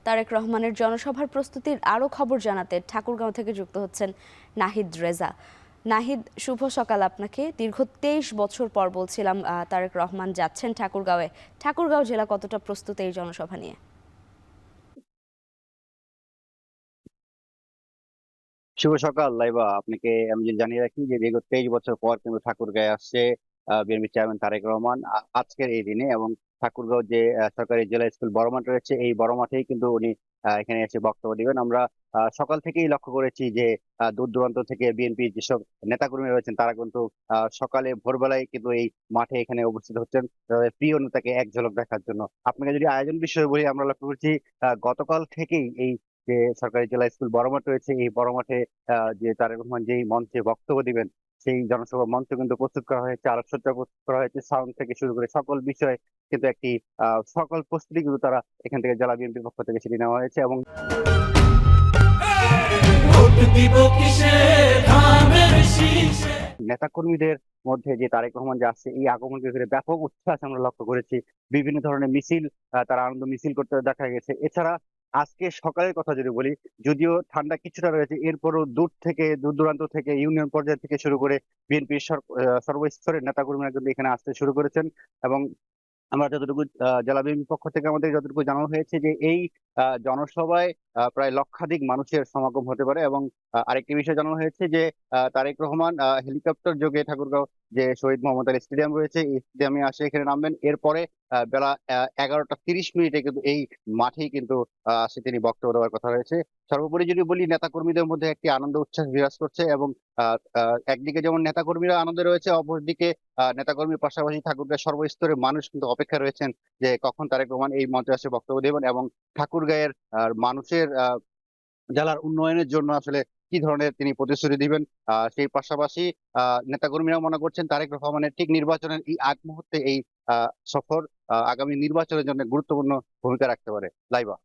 তারেক রহমানের জনসভার প্রস্তুতির আরও খবর জানাতে ঠাকুরগাঁও থেকে যুক্ত হচ্ছেন নাহিদ রেজা। নাহিদ, শুভ সকাল আপনাকে। দীর্ঘ 23 বছর পর বলছিলাম তারেক রহমান যাচ্ছেন ঠাকুরগাঁওয়ে। ঠাকুরগাঁও জেলা কতটা প্রস্তুত এই জনসভা নিয়ে? শুভ সকাল লাইবা, আপনাকে আমি যদি জানিয়ে রাখি যে দীর্ঘ 23 বছর পর কিন্তু ঠাকুরগাঁয়ে আসছে বিএনপি চেয়ারম্যান তারেক রহমান আজকের এই দিনে। এবং ঠাকুরগাঁও যে সরকারি জেলা স্কুল বড় মাঠ রয়েছে, এই বড় মাঠেই কিন্তু উনি এখানে এসে বক্তব্য দিবেন। আমরা সকাল থেকেই লক্ষ্য করেছি যে দূর দূরান্ত থেকে বিএনপি যেসব নেতাকর্মী রয়েছেন তারা কিন্তু সকালে ভোরবেলায় কিন্তু এই মাঠে এখানে উপস্থিত হচ্ছেন তাদের প্রিয় নেতাকে এক ঝলক দেখার জন্য। আপনাকে যদি আয়োজন বিষয়ে বলি, আমরা লক্ষ্য করছি গতকাল থেকেই এই যে সরকারি জেলা স্কুল বড় মাঠ রয়েছে, এই বড় মাঠে যে তারেক রহমান যেই মঞ্চে বক্তব্য দিবেন সেই জনসভা মঞ্চ কিন্তু প্রস্তুত করা হয়েছে, আলোকসজ্জা প্রস্তুত করা হয়েছে, সাউন্ড থেকে শুরু করে সকল বিষয়ে কিন্তু একটি সকল প্রস্তুতি কিন্তু তারা এখান থেকে জেলা বিএনপির পক্ষ থেকে সেটি নেওয়া হয়েছে। এবং নেতাকর্মীদের মধ্যে যে তারেক রহমান যে আসছে এই আগমনকে ঘিরে ব্যাপক উচ্ছ্বাস আমরা লক্ষ্য করেছি। বিভিন্ন ধরনের মিছিল, তারা আনন্দ মিছিল করতে দেখা গেছে। এছাড়া আজকে সকালের কথা যদি বলি, যদিও ঠান্ডা কিছুটা রয়েছে, এরপরও দূর দূরান্ত থেকে ইউনিয়ন পর্যায় থেকে শুরু করে বিএনপির সর্বস্তরের নেতাকর্মীরা কিন্তু এখানে আসতে শুরু করেছেন। এবং আমরা যতটুকু জেলা বিএনপির পক্ষ থেকে আমাদের যতটুকু জানানো হয়েছে যে এই জনসভায় প্রায় লক্ষাধিক মানুষের সমাগম হতে পারে। এবং আরেকটি বিষয় জানানো হয়েছে যে তারেক রহমান হেলিকপ্টার যোগে ঠাকুরগাঁও যে শহীদ মোহাম্মদ আলী স্টেডিয়াম রয়েছে এই স্টেডিয়ামে আসে এখানে নামবেন। এরপরে বেলা 11টা 30 মিনিটে কিন্তু এই মাঠেই কিন্তু আসে তিনি বক্তব্য দেওয়ার কথা রয়েছে। সর্বোপরি যদি বলি, নেতাকর্মীদের মধ্যে একটি আনন্দ উচ্ছ্বাস বিরাজ করছে। এবং একদিকে যেমন নেতাকর্মীরা আনন্দে রয়েছে, অপরদিকে নেতাকর্মীর পাশাপাশি ঠাকুরগাঁও সর্বস্তরের মানুষ কিন্তু অপেক্ষা রয়েছেন যে কখন তারেক রহমান এই মঞ্চে এসে বক্তব্য দেবেন এবং ঠাকুরগাঁয়ের মানুষের জেলার উন্নয়নের জন্য আসলে কি ধরনের তিনি প্রতিশ্রুতি দিবেন। সেই পাশাপাশি নেতাকর্মীরা মনে করছেন তারেক রহমানের ঠিক নির্বাচনের এই আগ মুহূর্তে এই সফর আগামী নির্বাচনের জন্য গুরুত্বপূর্ণ ভূমিকা রাখতে পারে। লাইবা।